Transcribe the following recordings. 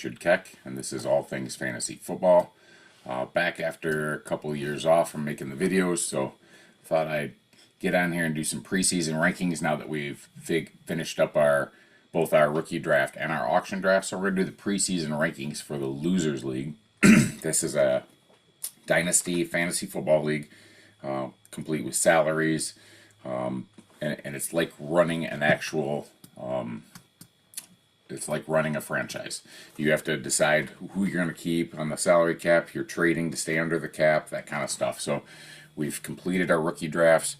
Richard Keck, and this is All Things Fantasy Football. Back after a couple of years off from making the videos, so thought I'd get on here and do some preseason rankings now that we've finished up both our rookie draft and our auction draft. So we're going to do the preseason rankings for the Losers League. This is a Dynasty fantasy football league, complete with salaries, and it's like running an actual... it's like running a franchise. You have to decide who you're going to keep on the salary cap. You're trading to stay under the cap, that kind of stuff. So we've completed our rookie drafts.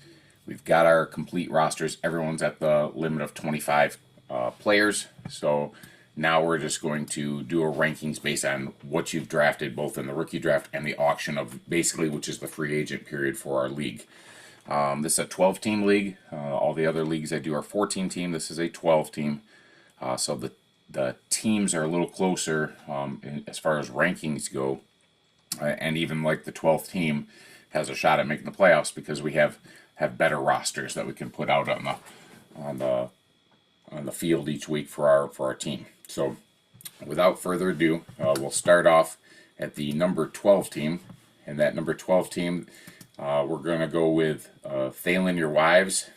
We've got our complete rosters. Everyone's at the limit of 25 players. So now we're just going to do a rankings based on what you've drafted, both in the rookie draft and the auction of basically, which is the free agent period for our league. This is a 12-team league. All the other leagues I do are 14-team. This is a 12-team. So the teams are a little closer as far as rankings go, and even like the 12th team has a shot at making the playoffs because we have better rosters that we can put out on the field each week for our team. So without further ado, we'll start off at the number 12 team, and that number 12 team we're going to go with Thalen Your Wives.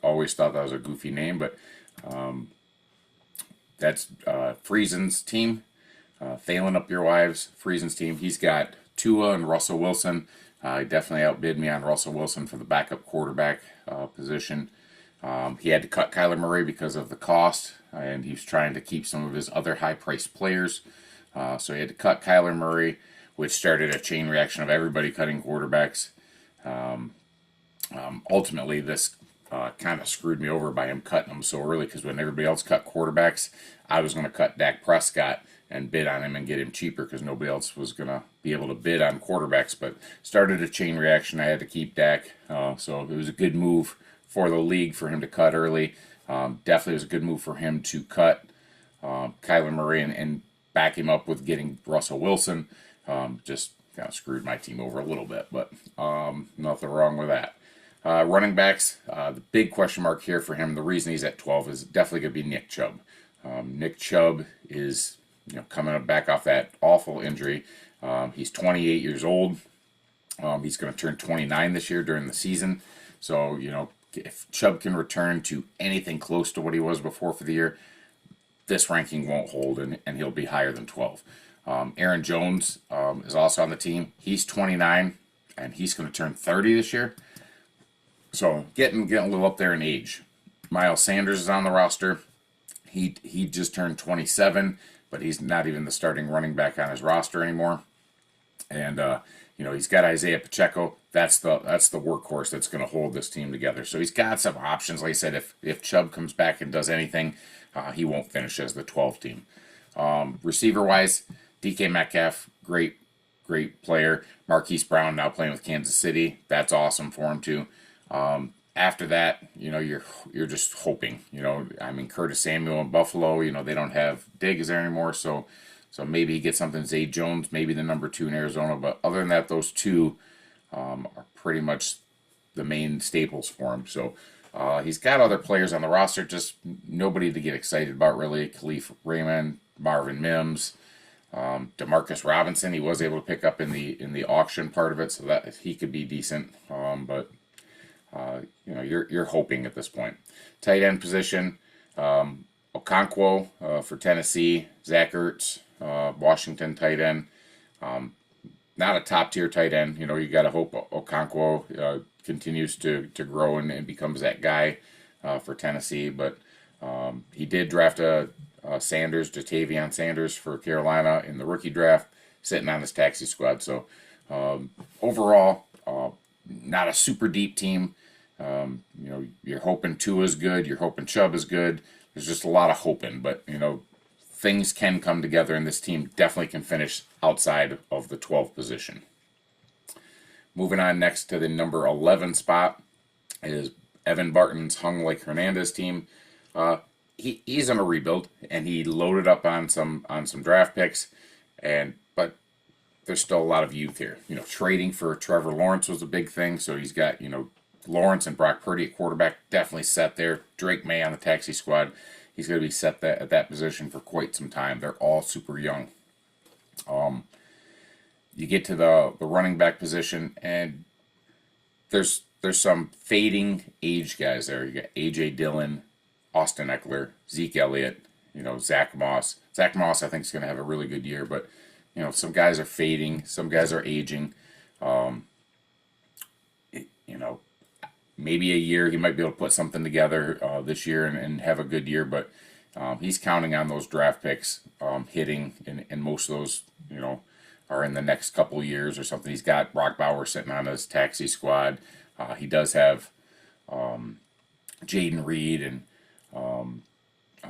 Always thought that was a goofy name, but that's Preseason's team. Thalen Up Your Wives, Preseason's team. He's got Tua and Russell Wilson. He definitely outbid me on Russell Wilson for the backup quarterback position. He had to cut Kyler Murray because of the cost, and he was trying to keep some of his other high-priced players. So he had to cut Kyler Murray, which started a chain reaction of everybody cutting quarterbacks. Ultimately, this kind of screwed me over by him cutting them so early, because when everybody else cut quarterbacks, I was going to cut Dak Prescott and bid on him and get him cheaper because nobody else was going to be able to bid on quarterbacks. But started a chain reaction. I had to keep Dak, so it was a good move for the league for him to cut early. Definitely was a good move for him to cut Kyler Murray and back him up with getting Russell Wilson. Just kind of screwed my team over a little bit, but nothing wrong with that. Running backs, the big question mark here for him, the reason he's at 12 is definitely going to be Nick Chubb. Nick Chubb is coming back off that awful injury. He's 28 years old. He's going to turn 29 this year during the season. So, if Chubb can return to anything close to what he was before for the year, this ranking won't hold, and he'll be higher than 12. Aaron Jones is also on the team. He's 29, and he's going to turn 30 this year. So getting a little up there in age. Miles Sanders is on the roster. He just turned 27, but he's not even the starting running back on his roster anymore. And he's got Isaiah Pacheco. That's the workhorse that's going to hold this team together. So he's got some options. Like I said, if Chubb comes back and does anything, he won't finish as the 12th team. Receiver wise, DK Metcalf, great player. Marquise Brown now playing with Kansas City. That's awesome for him too. After that, you're just hoping. Curtis Samuel in Buffalo, they don't have Diggs there anymore, so maybe he gets something. Zay Jones, maybe the number 2 in Arizona, but other than that, those two are pretty much the main staples for him. So he's got other players on the roster, just nobody to get excited about really. Khalif Raymond, Marvin Mims, Demarcus Robinson. He was able to pick up in the auction part of it, so that he could be decent, but. You're hoping at this point. Tight end position, Okonkwo for Tennessee, Zach Ertz, Washington tight end. Not a top tier tight end. You got to hope Okonkwo continues to grow and becomes that guy for Tennessee. But he did draft Jatavion Sanders for Carolina in the rookie draft, sitting on his taxi squad. So overall, not a super deep team. You're hoping Tua's good. You're hoping Chubb is good. There's just a lot of hoping, but things can come together, and this team definitely can finish outside of the 12th position. Moving on next to the number 11 spot is Evan Barton's Hung Like Hernandez team. He's on a rebuild, and he loaded up on some draft picks, but there's still a lot of youth here. Trading for Trevor Lawrence was a big thing, so he's got Lawrence and Brock Purdy at quarterback, definitely set there. Drake May on the taxi squad. he's going to be set at that position for quite some time. They're all super young. You get to the running back position, and there's some fading age guys there. You got A.J. Dillon, Austin Eckler, Zeke Elliott, Zach Moss. Zach Moss, I think, is going to have a really good year, but some guys are fading, some guys are aging. Um, you know, Maybe a year he might be able to put something together this year and have a good year, but he's counting on those draft picks hitting, and most of those, are in the next couple years or something. He's got Brock Bauer sitting on his taxi squad. He does have Jaden Reed and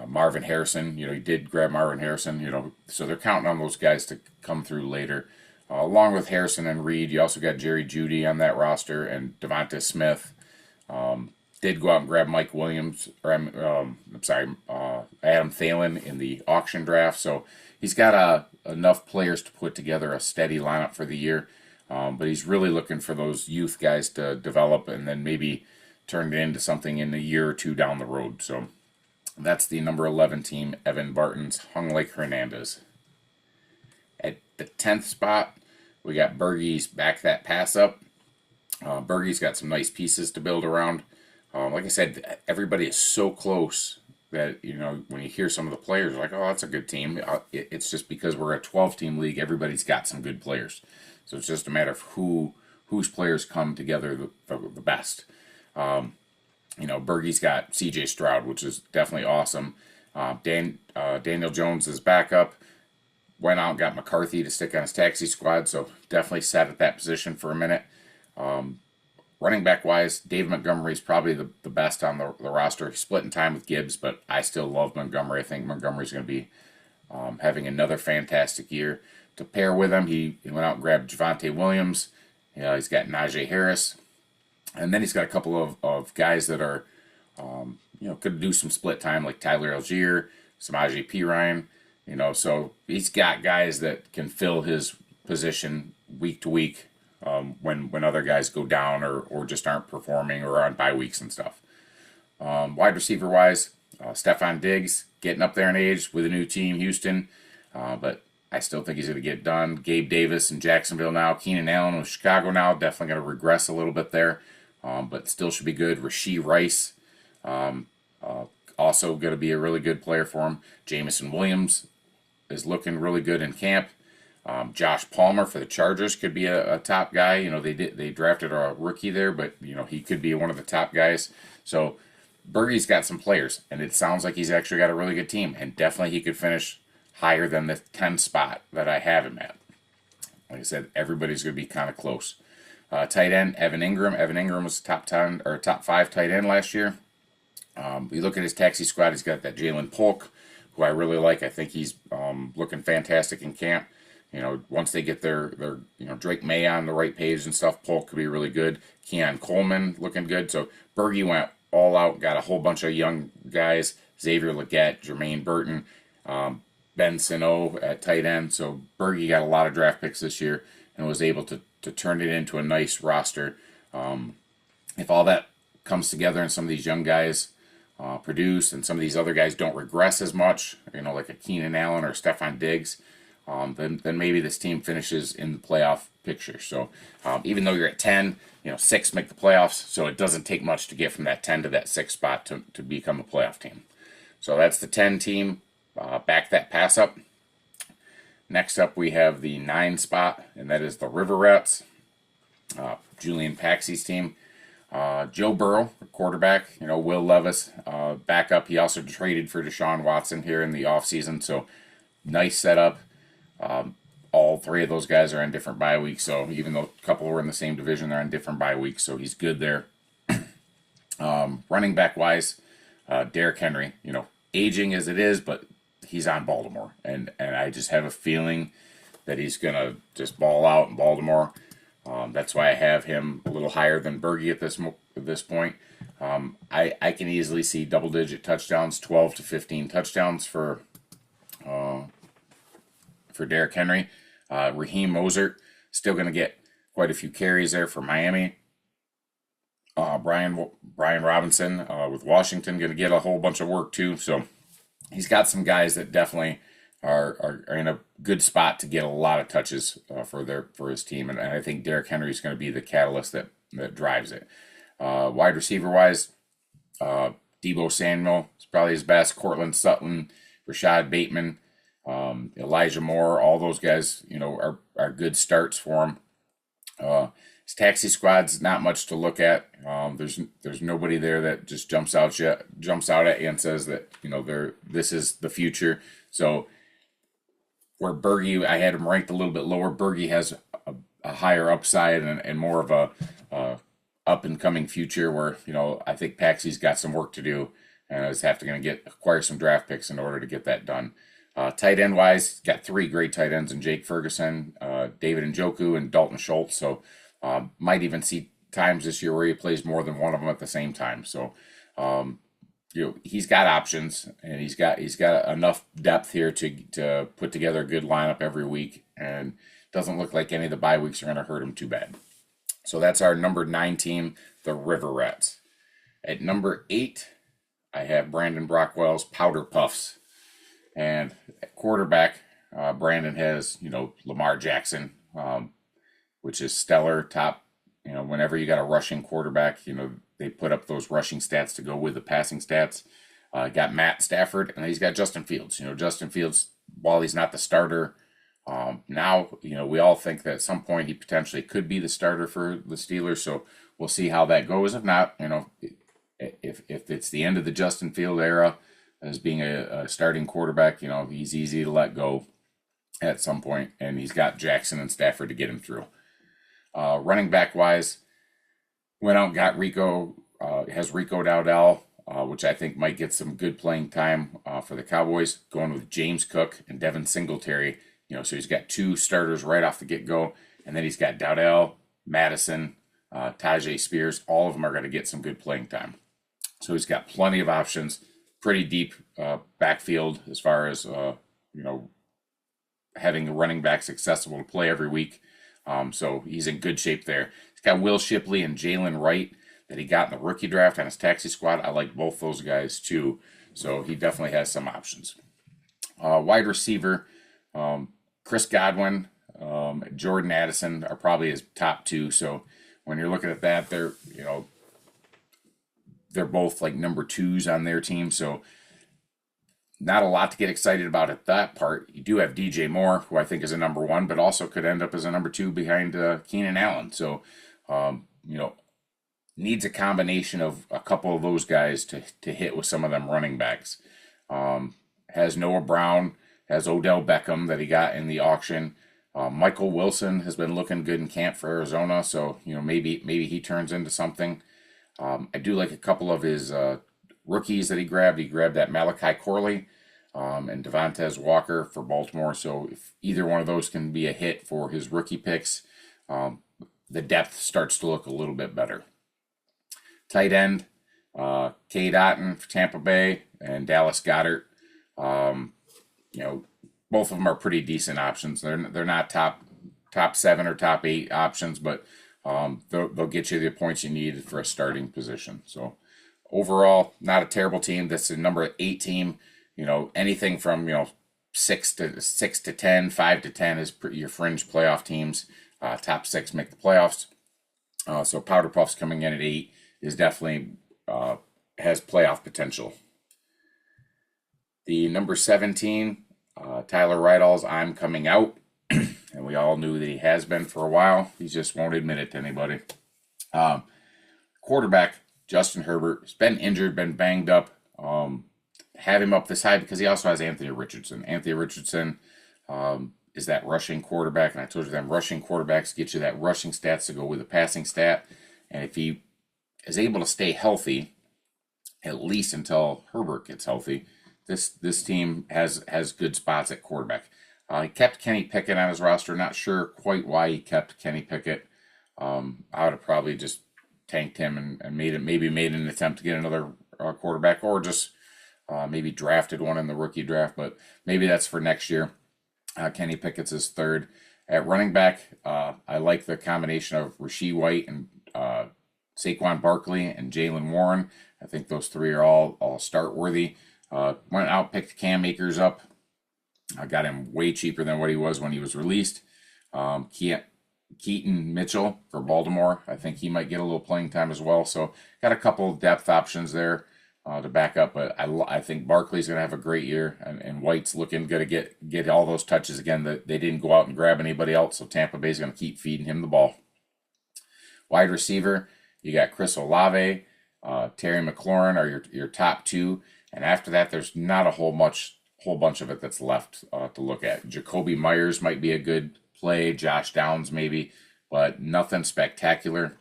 Marvin Harrison. He did grab Marvin Harrison. So they're counting on those guys to come through later. Along with Harrison and Reed, you also got Jerry Jeudy on that roster and Devonta Smith. Did go out and grab Mike Williams, or Adam Thielen in the auction draft. So he's got enough players to put together a steady lineup for the year. But he's really looking for those youth guys to develop and then maybe turn it into something in a year or two down the road. So that's the number 11 team, Evan Barton's Hung Like Hernandez. At the 10th spot, we got Bergie's Back That Pass Up. Bergie's got some nice pieces to build around. Like I said, everybody is so close that, when you hear some of the players, you're like, oh, that's a good team. It's just because we're a 12-team league, everybody's got some good players. So it's just a matter of whose players come together the best. Bergie's got C.J. Stroud, which is definitely awesome. Daniel Jones is backup. Went out and got McCarthy to stick on his taxi squad, so definitely sat at that position for a minute. Running back wise, Dave Montgomery's probably the best on the roster. He's splitting time with Gibbs, but I still love Montgomery. I think Montgomery's going to be having another fantastic year. To pair with him, he went out and grabbed Javonte Williams. He's got Najee Harris. And then he's got a couple of guys that are, could do some split time, like Tyler Algier, Samaje Perine. So he's got guys that can fill his position week to week when other guys go down or just aren't performing or on bye weeks and stuff. Wide receiver wise, Stephon Diggs getting up there in age with a new team, Houston, but I still think he's going to get done. Gabe Davis in Jacksonville now. Keenan Allen with Chicago now. Definitely going to regress a little bit there, but still should be good. Rashee Rice, also going to be a really good player for him. Jameson Williams is looking really good in camp. Josh Palmer for the Chargers could be a top guy. They drafted a rookie there, but he could be one of the top guys. So Bergie's got some players, and it sounds like he's actually got a really good team, and definitely he could finish higher than the 10 spot that I have him at. Like I said, everybody's going to be kind of close. Tight end, Evan Ingram. Evan Ingram was top 10 or top 5 tight end last year. We look at his taxi squad. He's got that Jalen Polk, who I really like. I think he's looking fantastic in camp. Once they get their Drake May on the right page and stuff, Polk could be really good. Keon Coleman looking good. So Bergie went all out, got a whole bunch of young guys. Xavier Legette, Jermaine Burton, Ben Sano at tight end. So Bergie got a lot of draft picks this year and was able to turn it into a nice roster. If all that comes together and some of these young guys produce and some of these other guys don't regress as much, like a Keenan Allen or Stephon Diggs, then maybe this team finishes in the playoff picture. So even though you're at 10, 6 make the playoffs, so it doesn't take much to get from that 10 to that 6 spot to become a playoff team. So that's the 10 team. Back that pass up. Next up, we have the 9 spot, and that is the River Rats. Julian Paxey's team. Joe Burrow, quarterback. Will Levis, backup. He also traded for Deshaun Watson here in the offseason, so nice setup. All 3 of those guys are on different bye weeks, so even though a couple were in the same division, they're on different bye weeks, so he's good there. Running back wise, Derrick Henry, aging as it is, but he's on Baltimore, and I just have a feeling that he's going to just ball out in Baltimore. That's why I have him a little higher than Bergie at this point. I can easily see double-digit touchdowns, 12 to 15 touchdowns for Derrick Henry. Raheem Mostert still going to get quite a few carries there for Miami. Brian Robinson with Washington going to get a whole bunch of work too. So he's got some guys that definitely are in a good spot to get a lot of touches for his team, and I think Derrick Henry is going to be the catalyst that drives it. Wide receiver wise, Debo Samuel is probably his best. Cortland Sutton, Rashad Bateman, Elijah Moore, all those guys, are good starts for him. His taxi squad's not much to look at. There's nobody there that just jumps out at you and says that this is the future. So where Berge, I had him ranked a little bit lower. Berge has a higher upside and more of a up and coming future. Where I think Paxy's got some work to do, and is going to acquire some draft picks in order to get that done. Tight end wise, got 3 great tight ends in Jake Ferguson, David Njoku, and Dalton Schultz. So might even see times this year where he plays more than one of them at the same time. So he's got options, and he's got enough depth here to put together a good lineup every week, and doesn't look like any of the bye weeks are going to hurt him too bad. So that's our number 9 team, the River Rats. At number 8, I have Brandon Brockwell's Powder Puffs. And at quarterback, Brandon has, Lamar Jackson, which is stellar top. Whenever you got a rushing quarterback, they put up those rushing stats to go with the passing stats. Got Matt Stafford, and he's got Justin Fields. Justin Fields, while he's not the starter, now, we all think that at some point he potentially could be the starter for the Steelers. So we'll see how that goes. If not, if it's the end of the Justin Field era as being a starting quarterback, he's easy to let go at some point, and he's got Jackson and Stafford to get him through. Running back wise, went out and got Rico Dowdell, which I think might get some good playing time for the Cowboys, going with James Cook and Devin Singletary. So he's got 2 starters right off the get-go, and then he's got Dowdell, Madison, Tajay Spears. All of them are going to get some good playing time. So he's got plenty of options, pretty deep backfield as far as, having the running backs accessible to play every week. So he's in good shape there. He's got Will Shipley and Jalen Wright that he got in the rookie draft on his taxi squad. I like both those guys too. So he definitely has some options. Wide receiver, Chris Godwin, Jordan Addison are probably his top 2. So when you're looking at that, they're both like number 2s on their team. So not a lot to get excited about at that part. You do have DJ Moore, who I think is a number 1, but also could end up as a number 2 behind Keenan Allen. So, needs a combination of a couple of those guys to hit with some of them running backs. Has Noah Brown, has Odell Beckham that he got in the auction. Michael Wilson has been looking good in camp for Arizona, so maybe he turns into something. I do like a couple of his rookies that he grabbed. He grabbed that Malachi Corley and Devontae Walker for Baltimore. So if either one of those can be a hit for his rookie picks, the depth starts to look a little bit better. Tight end, Cade Otton for Tampa Bay and Dallas Goedert. Both of them are pretty decent options. They're not top 7 or top 8 options, but they'll get you the points you need for a starting position. So overall, not a terrible team. That's the number 8 team. Anything from 6 to 10, 5 to 10 is your fringe playoff teams. Top 6 make the playoffs. So Powder Puffs coming in at 8 is definitely has playoff potential. The number 17, Tyler Rydall's I'm Coming Out. And we all knew that he has been for a while. He just won't admit it to anybody. Quarterback, Justin Herbert, has been injured, been banged up. Have him up this high because he also has Anthony Richardson. Anthony Richardson is that rushing quarterback, and I told you them rushing quarterbacks get you that rushing stats to go with the passing stat. And if he is able to stay healthy, at least until Herbert gets healthy, this team has good spots at quarterback. He kept Kenny Pickett on his roster. Not sure quite why he kept Kenny Pickett. I would have probably just tanked him and made an attempt to get another quarterback, or just maybe drafted one in the rookie draft. But maybe that's for next year. Kenny Pickett's his 3rd. At running back, I like the combination of Rasheed White and Saquon Barkley and Jalen Warren. I think those 3 are all start worthy. Went out, picked Cam Akers up. I got him way cheaper than what he was when he was released. Keaton Mitchell for Baltimore. I think he might get a little playing time as well. So got a couple depth options there to back up. But I think Barkley's going to have a great year, and White's looking good to get all those touches again. That they didn't go out and grab anybody else, so Tampa Bay's going to keep feeding him the ball. Wide receiver, you got Chris Olave, Terry McLaurin are your top two, and after that, there's not a whole bunch of it that's left to look at. Jacoby Myers might be a good play, Josh Downs maybe, but nothing spectacular.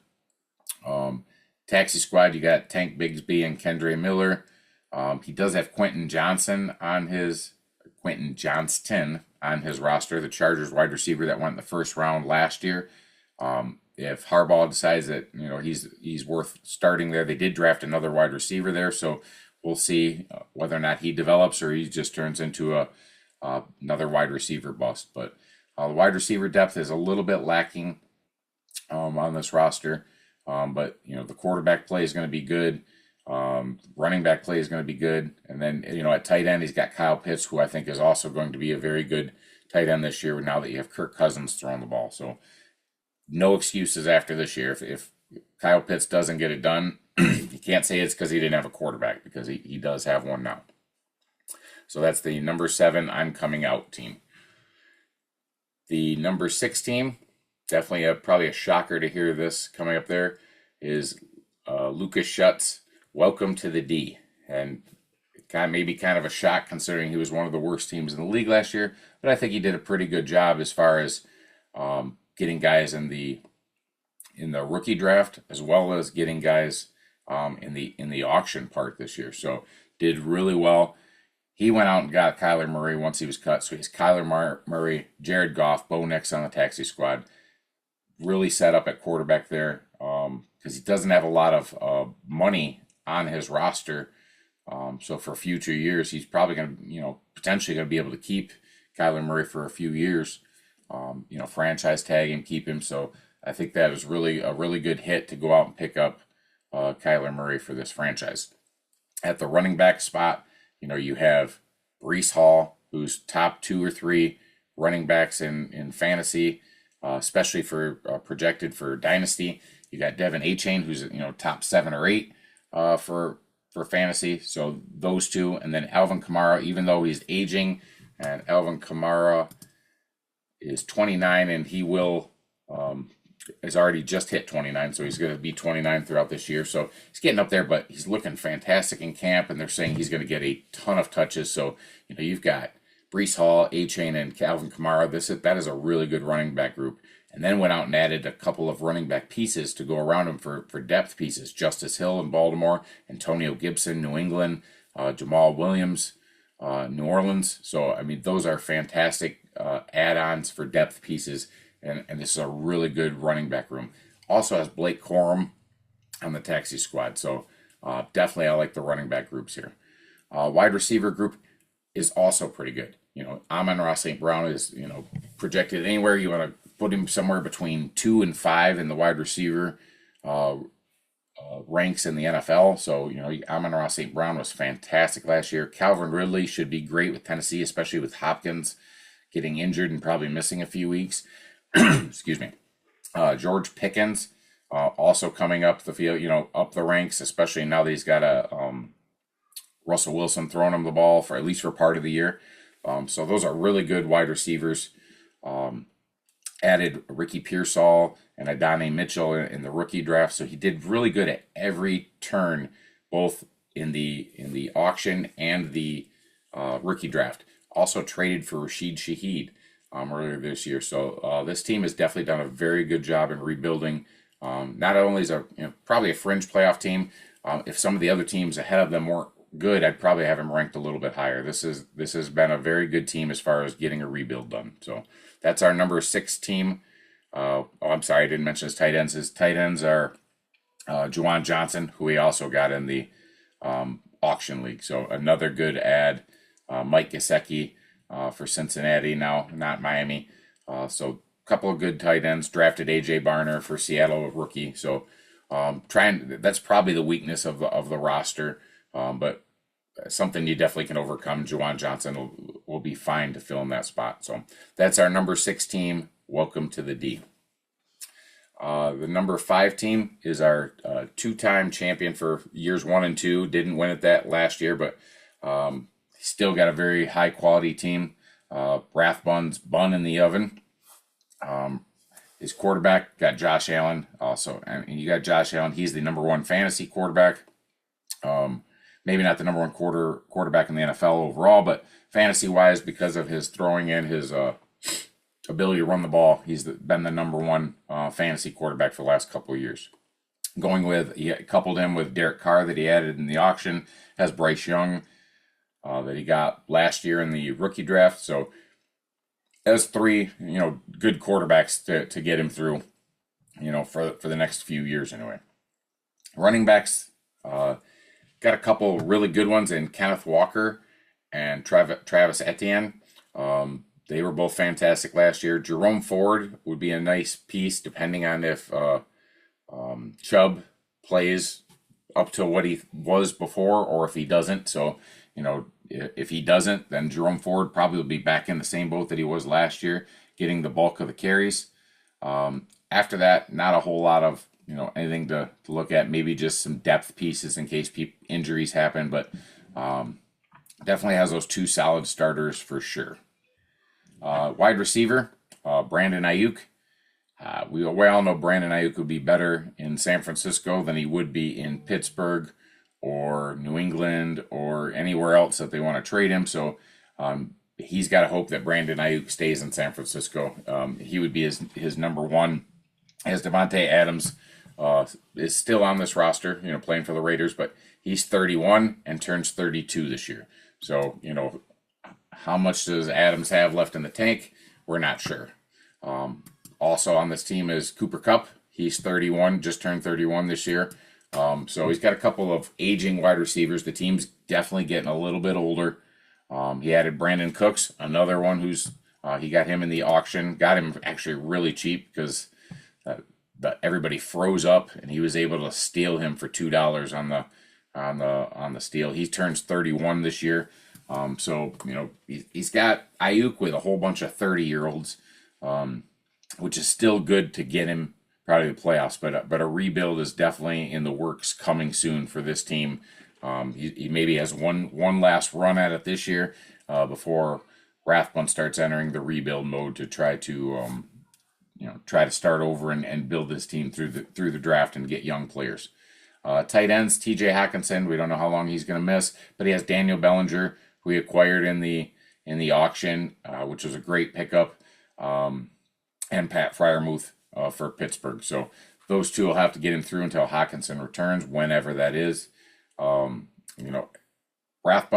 Taxi squad, you got Tank Bigsby and Kendre Miller. He does have Quentin Johnston on his roster, the Chargers wide receiver that went in the first round last year. If Harbaugh decides that he's worth starting there, they did draft another wide receiver there, so we'll see whether or not he develops or he just turns into another wide receiver bust. But the wide receiver depth is a little bit lacking on this roster. But the quarterback play is going to be good. Running back play is going to be good. And then, at tight end, he's got Kyle Pitts, who I think is also going to be a very good tight end this year now that you have Kirk Cousins throwing the ball. So no excuses after this year. If Kyle Pitts doesn't get it done, you can't say it's because he didn't have a quarterback, because he does have one now. So that's the number 7 I'm coming out team. The number 6 team, definitely probably a shocker to hear this coming up there, is Lucas Schutz. Welcome to the D. And maybe kind of a shock considering he was one of the worst teams in the league last year, but I think he did a pretty good job as far as getting guys in the rookie draft, as well as getting guys in the auction part this year. So did really well. He went out and got Kyler Murray once he was cut. So he's Kyler Murray, Jared Goff, Bo Nix on the taxi squad. Really set up at quarterback there because he doesn't have a lot of money on his roster. So for future years, he's probably going to, potentially going to be able to keep Kyler Murray for a few years. Franchise tag him, keep him. So I think that was really a really good hit to go out and pick up Kyler Murray for this franchise. At the running back spot, you have Breece Hall, who's top 2 or 3 running backs in fantasy, especially for projected for Dynasty. You got Devin Achane, who's top 7 or 8 for fantasy. So those two, and then Alvin Kamara, even though he's aging, and Alvin Kamara is 29, and he will has already just hit 29, so he's going to be 29 throughout this year. So he's getting up there, but he's looking fantastic in camp, and they're saying he's going to get a ton of touches. So you've got Breece Hall, Achane, and Alvin Kamara. That is a really good running back group. And then went out and added a couple of running back pieces to go around him for depth pieces. Justice Hill in Baltimore, Antonio Gibson, New England, Jamal Williams, New Orleans. So, those are fantastic add-ons for depth pieces, and this is a really good running back room. Also has Blake Corum on the taxi squad. So, definitely I like the running back groups here. Wide receiver group is also pretty good. Amon-Ra St. Brown is, projected anywhere. You want to put him somewhere between 2 and 5 in the wide receiver ranks in the NFL. So, Amon-Ra St. Brown was fantastic last year. Calvin Ridley should be great with Tennessee, especially with Hopkins getting injured and probably missing a few weeks. Excuse me. George Pickens also coming up the field, up the ranks, especially now that he's got Russell Wilson throwing him the ball for at least for part of the year. So those are really good wide receivers. Added Ricky Pearsall and Adonai Mitchell in the rookie draft. So he did really good at every turn, both in the auction and the rookie draft. Also traded for Rashid Shaheed earlier this year. So this team has definitely done a very good job in rebuilding. Not only is probably a fringe playoff team. If some of the other teams ahead of them weren't good, I'd probably have him ranked a little bit higher. This has been a very good team as far as getting a rebuild done. So that's our number 6 team. I'm sorry, I didn't mention his tight ends. His tight ends are Juwan Johnson, who we also got in the auction league. So another good add. Mike Gesicki for Cincinnati now, not Miami. So a couple of good tight ends. Drafted A.J. Barner for Seattle, a rookie. So that's probably the weakness of the roster. But something you definitely can overcome. Juwan Johnson will be fine to fill in that spot. So that's our number 6 team. Welcome to the D. The number 5 team is our 2-time champion for years 1 and 2. Didn't win it that last year, but still got a very high quality team. Rathbun's bun in the oven. His quarterback got Josh Allen also, and you got Josh Allen. He's the number 1 fantasy quarterback. Maybe not the number 1 quarterback in the NFL overall, but fantasy wise, because of his throwing and his ability to run the ball, he's been the number 1 fantasy quarterback for the last couple of years. He coupled him with Derek Carr that he added in the auction, has Bryce Young that he got last year in the rookie draft. So that's 3, good quarterbacks to get him through, for the next few years anyway. Running backs, got a couple really good ones in Kenneth Walker and Travis Etienne. They were both fantastic last year. Jerome Ford would be a nice piece depending on if Chubb plays up to what he was before or if he doesn't. So, if he doesn't, then Jerome Ford probably will be back in the same boat that he was last year, getting the bulk of the carries. After that, not a whole lot of anything to look at. Maybe just some depth pieces in case injuries happen, but definitely has those 2 solid starters for sure. Wide receiver, Brandon Ayuk. We all know Brandon Ayuk would be better in San Francisco than he would be in Pittsburgh or New England or anywhere else that they want to trade him. So he's got to hope that Brandon Ayuk stays in San Francisco. He would be his number 1. As Devontae Adams is still on this roster, playing for the Raiders, but he's 31 and turns 32 this year. So, how much does Adams have left in the tank? We're not sure. Also on this team is Cooper Kupp. He's 31, just turned 31 this year. So he's got a couple of aging wide receivers. The team's definitely getting a little bit older. He added Brandon Cooks, another one who's he got him in the auction. Got him actually really cheap because everybody froze up, and he was able to steal him for $2 on the steal. He turns 31 this year. So he's got Ayuk with a whole bunch of 30-year-olds, which is still good to get him probably the playoffs. But a rebuild is definitely in the works coming soon for this team. He maybe has one last run at it this year before Rathbun starts entering the rebuild mode to try to start over and build this team through the draft and get young players. Tight ends, T.J. Hockenson. We don't know how long he's going to miss, but he has Daniel Bellinger, who he acquired in the auction, which was a great pickup, and Pat Freiermuth for Pittsburgh. So those 2 will have to get him through until Hockenson returns, whenever that is. Rathbun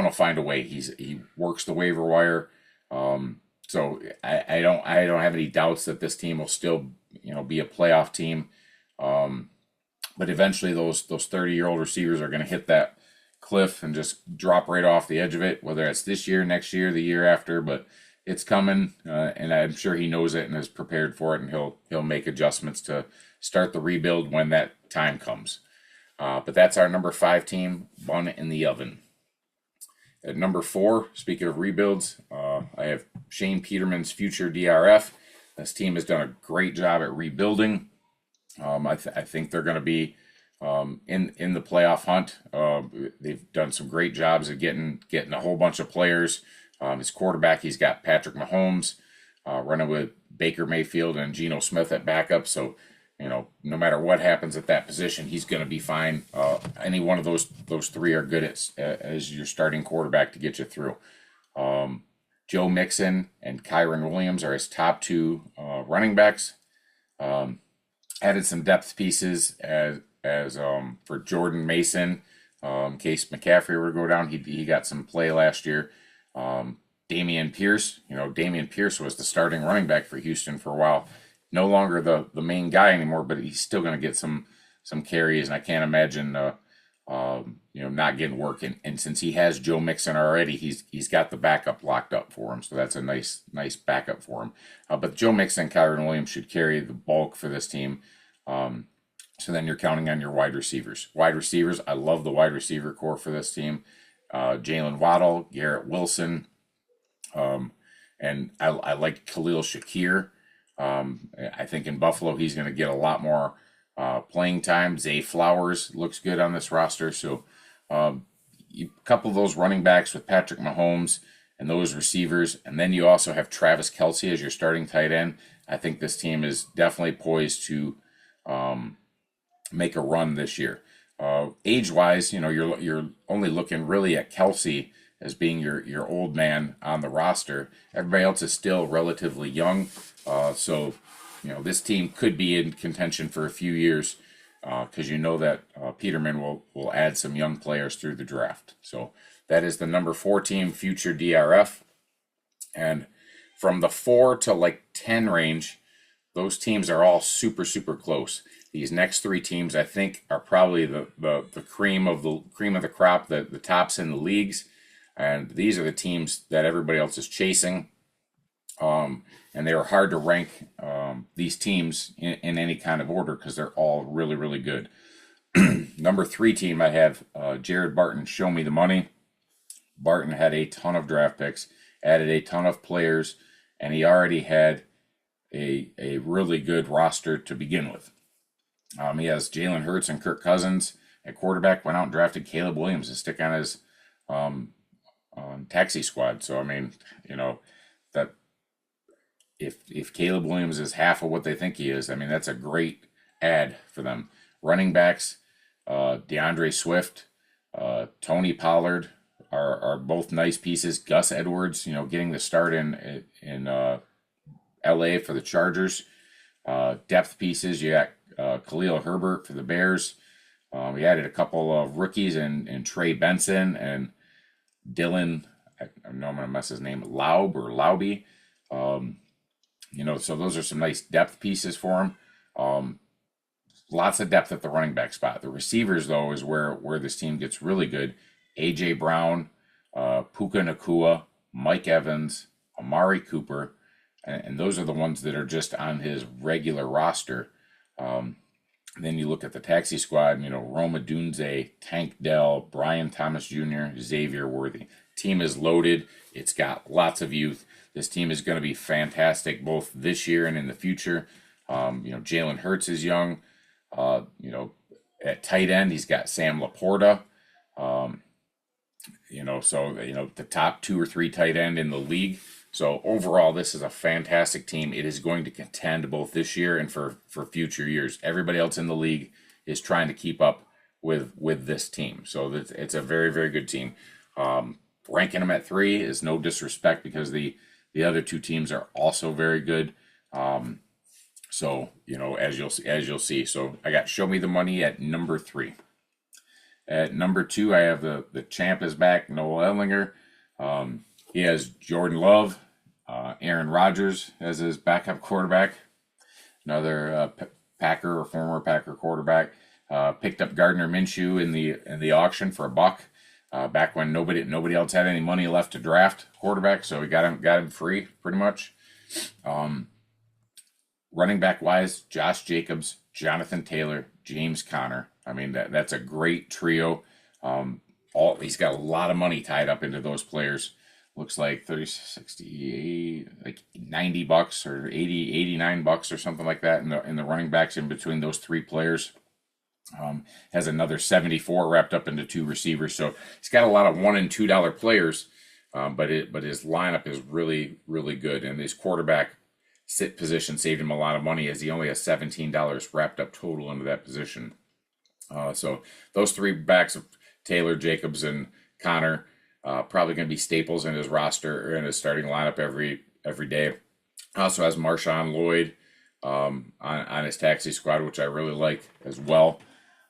will find a way. He works the waiver wire. So I don't have any doubts that this team will still be a playoff team. But eventually those 30-year-old receivers are going to hit that cliff and just drop right off the edge of it, whether it's this year, next year, the year after, but it's coming, and I'm sure he knows it and is prepared for it, and he'll make adjustments to start the rebuild when that time comes. But that's our number 5 team, bun in the oven. At number 4, speaking of rebuilds, I have Shane Peterman's future DRF. This team has done a great job at rebuilding. I think they're going to be in the playoff hunt. They've done some great jobs of getting a whole bunch of players. His quarterback, he's got Patrick Mahomes running with Baker Mayfield and Geno Smith at backup. So, no matter what happens at that position, he's going to be fine. Any one of those 3 are good as your starting quarterback to get you through. Joe Mixon and Kyron Williams are his top 2 running backs. Added some depth pieces as for Jordan Mason, in case McCaffrey were to go down. He got some play last year. Damian Pierce, Damian Pierce was the starting running back for Houston for a while. No longer the main guy anymore, but he's still going to get some carries, and I can't imagine not getting work. And since he has Joe Mixon already, he's got the backup locked up for him, so that's a nice backup for him. But Joe Mixon and Kyron Williams should carry the bulk for this team. So then you're counting on your wide receivers. Wide receivers, I love the wide receiver core for this team. Jalen Waddle, Garrett Wilson, and I like Khalil Shakir. I think in Buffalo he's going to get a lot more playing time. Zay Flowers looks good on this roster. So you couple those running backs with Patrick Mahomes and those receivers, and then you also have Travis Kelce as your starting tight end. I think this team is definitely poised to make a run this year. Age-wise, you're only looking really at Kelce as being your old man on the roster. Everybody else is still relatively young, so this team could be in contention for a few years because that Peterman will add some young players through the draft. So that is the number 4 team, future DRF. And from the 4 to like 10 range, those teams are all super, super close. These next 3 teams, I think, are probably the cream of the crop, the tops in the leagues. And these are the teams that everybody else is chasing. And they were hard to rank these teams in any kind of order because they're all really, really good. Number 3 team, I have Jared Barton, Show Me the Money. Barton had a ton of draft picks, added a ton of players, and he already had a really good roster to begin with. He has Jalen Hurts and Kirk Cousins at quarterback, went out and drafted Caleb Williams to stick on his taxi squad. So, that if Caleb Williams is half of what they think he is, that's a great add for them. Running backs, DeAndre Swift, Tony Pollard are both nice pieces. Gus Edwards, getting the start in LA for the Chargers. Depth pieces, you got Khalil Herbert for the Bears. We added a couple of rookies in Trey Benson and Dylan, I know I'm going to mess his name, Lauby. So those are some nice depth pieces for him. Lots of depth at the running back spot. The receivers, though, is where this team gets really good. A.J. Brown, Puka Nacua, Mike Evans, Amari Cooper, and those are the ones that are just on his regular roster. Then you look at the taxi squad, Roma Dunze, Tank Dell, Brian Thomas Jr., Xavier Worthy. Team is loaded. It's got lots of youth. This team is going to be fantastic both this year and in the future. Jalen Hurts is young. At tight end, he's got Sam Laporta. The top 2 or 3 tight end in the league. So overall, this is a fantastic team. It is going to contend both this year and for future years. Everybody else in the league is trying to keep up with this team. So it's a very, very good team. Ranking them at 3 is no disrespect because the other 2 teams are also very good. As you'll see. So I got Show Me the Money at number 3. At number 2, I have the champ is back, Noah Ellinger. He has Jordan Love, Aaron Rodgers as his backup quarterback. Another Packer or former Packer quarterback. Picked up Gardner Minshew in the auction for $1. Back when nobody else had any money left to draft quarterback, so we got him free pretty much. Running back wise, Josh Jacobs, Jonathan Taylor, James Conner. That's a great trio. He's got a lot of money tied up into those players. Looks like 30, 68, like $90 or 80, $89 or something like that in the running backs in between those 3 players. Has another 74 wrapped up into 2 receivers. So he's got a lot of $1 and $2 players, but his lineup is really, really good. And his quarterback sit position saved him a lot of money as he only has $17 wrapped up total into that position. So those 3 backs of Taylor, Jacobs, and Connor probably going to be staples in his roster or in his starting lineup every day. Also has Marshawn Lloyd on his taxi squad, which I really like as well.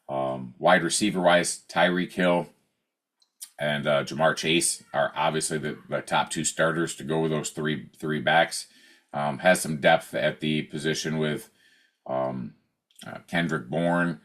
Wide receiver wise, Tyreek Hill and Jamar Chase are obviously the top 2 starters to go with those three backs. Has some depth at the position with Kendrick Bourne,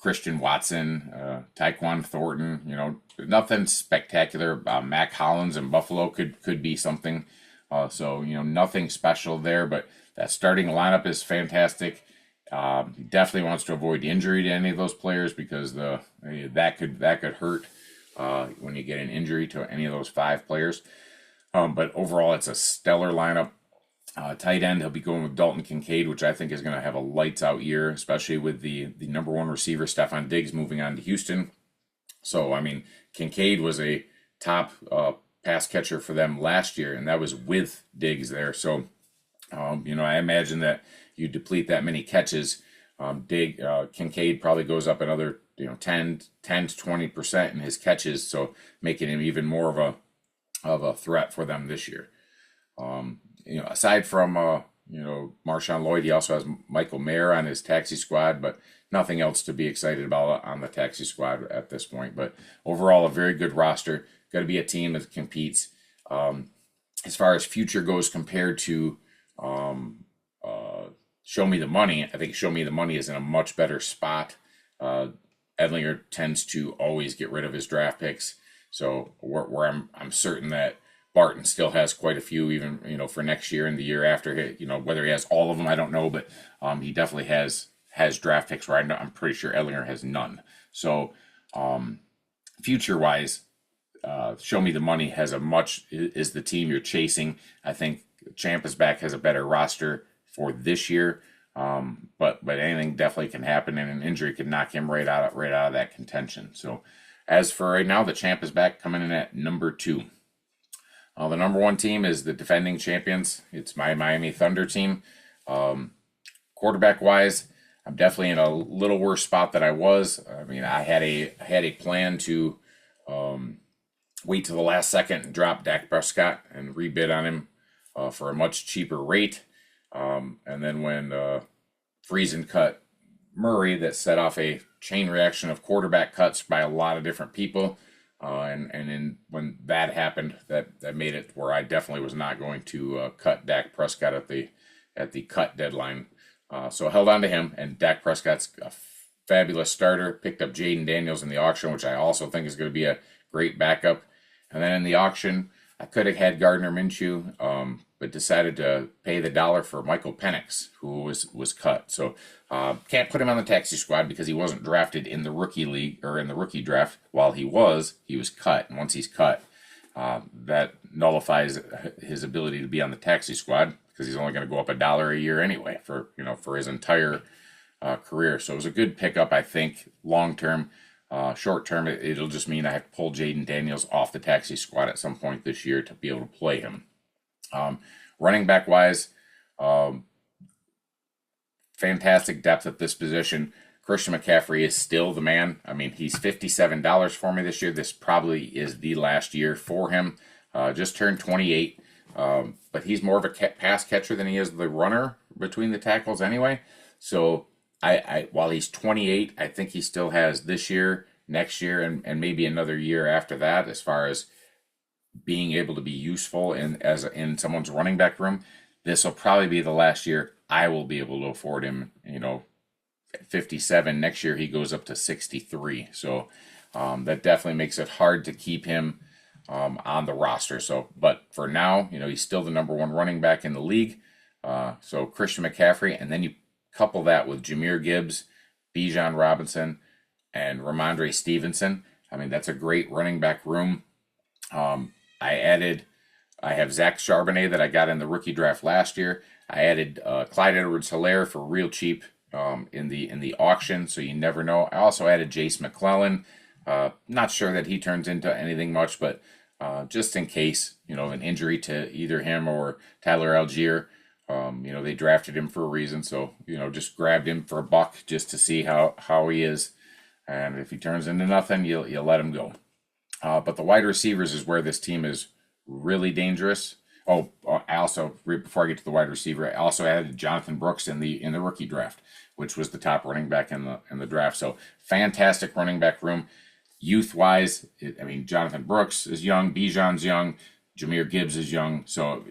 Christian Watson, Tyquan Thornton. Nothing spectacular. Mac Hollins in Buffalo could be something. Nothing special there, but that starting lineup is fantastic. He definitely wants to avoid injury to any of those players because that could hurt when you get an injury to any of those 5 players. But overall, it's a stellar lineup. Tight end, he'll be going with Dalton Kincaid, which I think is going to have a lights out year, especially with the number 1 receiver, Stephon Diggs, moving on to Houston. So, I mean, Kincaid was a top pass catcher for them last year, and that was with Diggs there. So, I imagine that you deplete that many catches. Kincaid probably goes up another 10 to 20% in his catches, so making him even more of a threat for them this year. Aside from Marshawn Lloyd, he also has Michael Mayer on his taxi squad, but nothing else to be excited about on the taxi squad at this point. But overall, a very good roster. Got to be a team that competes. As far as future goes, compared to Show Me the Money, I think Show Me the Money is in a much better spot. Edlinger tends to always get rid of his draft picks, so where I'm certain that Barton still has quite a few, even for next year and the year after. Whether he has all of them, I don't know, but he definitely has draft picks where I'm pretty sure Edlinger has none. So future wise, Show Me the Money is the team you're chasing. I think Champa's back has a better roster for this year, but anything definitely can happen, and an injury could knock him right out of that contention. So as for right now, the Champ is back, coming in at number 2. The number 1 team is the defending champions. It's my Miami Thunder team. Quarterback wise, I'm definitely in a little worse spot than I was. I mean, I had a plan to wait till the last second and drop Dak Prescott and rebid on him for a much cheaper rate. And then when Friesen cut Murray, that set off a chain reaction of quarterback cuts by a lot of different people. When that happened, that made it where I definitely was not going to cut Dak Prescott at the cut deadline. So I held on to him, and Dak Prescott's a fabulous starter. Picked up Jaden Daniels in the auction, which I also think is going to be a great backup. And then in the auction, I could have had Gardner Minshew, but decided to pay the $1 for Michael Penix, who was cut. So can't put him on the taxi squad because he wasn't drafted in the rookie league or in the rookie draft. While he was cut. And once he's cut, that nullifies his ability to be on the taxi squad because he's only going to go up $1 a year anyway for his entire career. So it was a good pickup, I think, long term. Short term, it'll just mean I have to pull Jaden Daniels off the taxi squad at some point this year to be able to play him. Running back wise, fantastic depth at this position. Christian McCaffrey is still the man. I mean, he's $57 for me this year. This probably is the last year for him. Just turned 28, but he's more of a pass catcher than he is the runner between the tackles anyway. So while he's 28, I think he still has this year, next year, and maybe another year after that as far as being able to be useful in someone's running back room. This will probably be the last year I will be able to afford him. 57. Next year he goes up to 63. So that definitely makes it hard to keep him on the roster. So, but for now, he's still the number 1 running back in the league. So Christian McCaffrey, and then you couple that with Jahmyr Gibbs, Bijan Robinson, and Ramondre Stevenson. I mean, that's a great running back room. I have Zach Charbonnet that I got in the rookie draft last year. I added Clyde Edwards-Helaire for real cheap in the auction, so you never know. I also added Jace McClellan. Not sure that he turns into anything much, but just in case, an injury to either him or Tyler Algier. They drafted him for a reason, so just grabbed him for $1 just to see how he is, and if he turns into nothing, you let him go. But the wide receivers is where this team is really dangerous. I also, before I get to the wide receiver, I also added Jonathan Brooks in the rookie draft, which was the top running back in the draft. So fantastic running back room. Youth wise, Jonathan Brooks is young, Bijan's young, Jahmyr Gibbs is young. So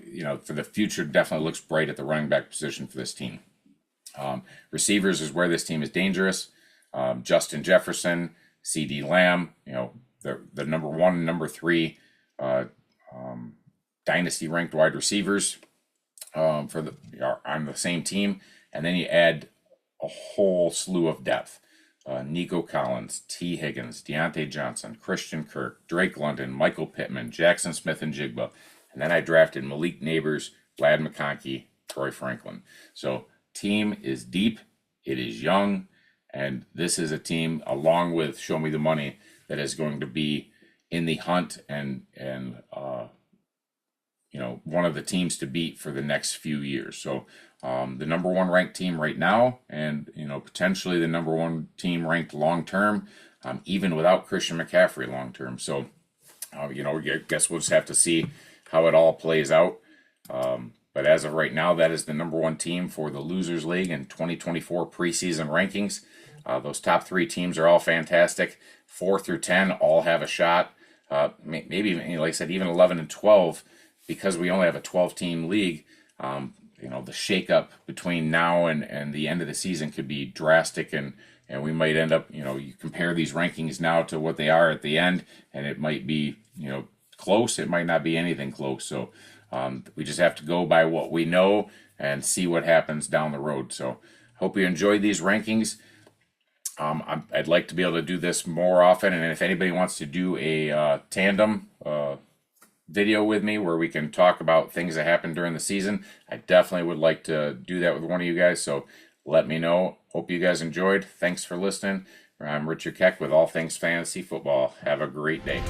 for the future, definitely looks bright at the running back position for this team. Receivers is where this team is dangerous. Justin Jefferson, CD Lamb, the number 1 and number 3 Dynasty ranked wide receivers on the same team, and then you add a whole slew of depth. Nico Collins, T. Higgins, Deontay Johnson, Christian Kirk, Drake London, Michael Pittman, Jackson Smith and Jigba. And then I drafted Malik Neighbors, Vlad McConkey, Troy Franklin. So team is deep, it is young, and this is a team, along with Show Me the Money, that is going to be in the hunt and one of the teams to beat for the next few years. So the number one ranked team right now, and potentially the number one team ranked long term, even without Christian McCaffrey long term. So I guess we'll just have to see how it all plays out. But as of right now, that is the number one team for the Losers League in 2024 preseason rankings. Those top three teams are all fantastic. 4 through 10 all have a shot. Maybe even, like I said, even 11 and 12, because we only have a 12-team league. The shakeup between now and the end of the season could be drastic, and we might end up, you compare these rankings now to what they are at the end, and it might be, close. It might not be anything close. So we just have to go by what we know and see what happens down the road. So hope you enjoyed these rankings. I'd like to be able to do this more often, and if anybody wants to do a tandem video with me where we can talk about things that happened during the season, I definitely would like to do that with one of you guys. So let me know. Hope you guys enjoyed. Thanks for listening. I'm Richard Keck with All Things Fantasy Football. Have a great day.